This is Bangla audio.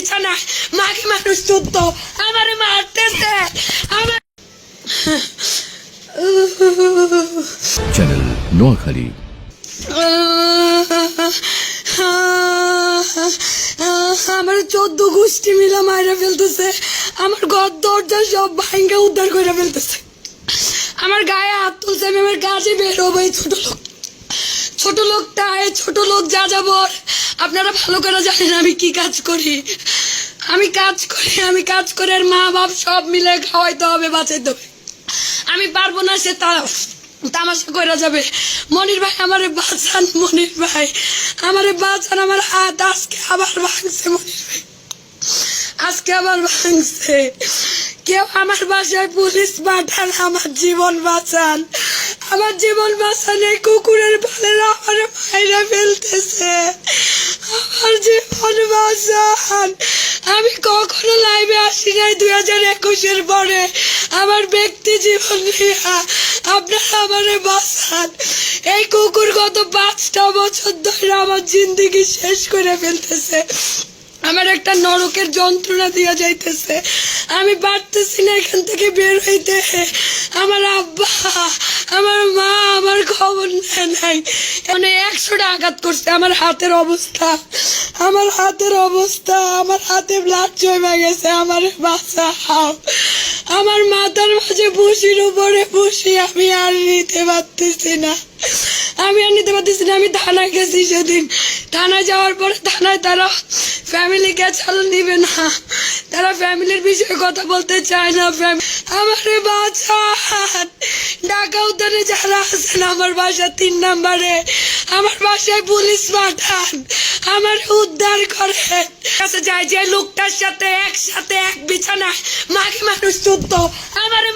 বিছানায়, মাকে মানুষ চুদ্দ আমারে মারতেছে। চ্যানেল নোয়াখালী। আমার 14 গোষ্ঠী মিলা মাইরা ফেলতেছে, আমার ঘর দরজা সব ভাঙ্গা উদ্ধার করে ফেলতেছে, আমার গায়ে হাত তুলছে। আমি আমার কাজে বের হবো। এই ছোট লোকটা, এই ছোট লোক যা যাবর, আপনারা ভালো করে জানেন আমি কি কাজ করি। আমি কাজ করে আর মা বাপ সব মিলে খাওয়াইতে হবে, বাঁচাইতে হবে। আমি পারবো না, সে তামাশা করে যাবে। মনির ভাই আমারে বাঁচান, মনির ভাই আমারে বাঁচান। আমার হাত আজকে আবার ভাঙছে, মনির ভাই আজকে আবার ভাঙছে। কেউ আমার বাসায় পুলিশ পাঠান, আমার জীবন বাঁচান, আমার জীবন বাঁচান। এই কুকুরের পালেরা আমার মাইরা ফেলতেছে, আমার জীবন বাঁচান। আমি কখনো লাইভে আসি নাই 2021-এর পরে আমার ব্যক্তি জীবন নিয়ে। আপনারা আমারে বাঁচান। এই কুকুর গত 5টা বছর ধরে আমার জিন্দেগি শেষ করে ফেলতেছে, আমার একটা নরকের যন্ত্রণা দিয়ে যাইতেছে। আমি পারতেছি না এখান থেকে বের হইতে। আমার আব্বা, আমার মা আমার খবর নেয় নাই, মানে 100টা আঘাত করছে। আমার হাতের অবস্থা, আমার হাতে ব্লাড জমে গেছে। আমার বাঁচাও। আমার মাথার মাঝে ভুসির উপরে ভুসি, আমি আর নিতে পারতেছি না। আমি থানায় গেছি সেদিন। থানায় যাওয়ার পরে থানায় তারা ফ্যামিলিকে চালু নিবে না, তারা ফ্যামিলির বিষয়ে কথা বলতে চায় না। আমারে বাঁচান। ঢাকা উদ্যানে যারা আছেন, আমার বাসা 3 নম্বরে, আমার বাসায় পুলিশ পাঠান, আমার উদ্ধার করেন। যাই যে লোকটার সাথে একসাথে এক বিছানায় মাকে মানুষ চুদ্দ আমারে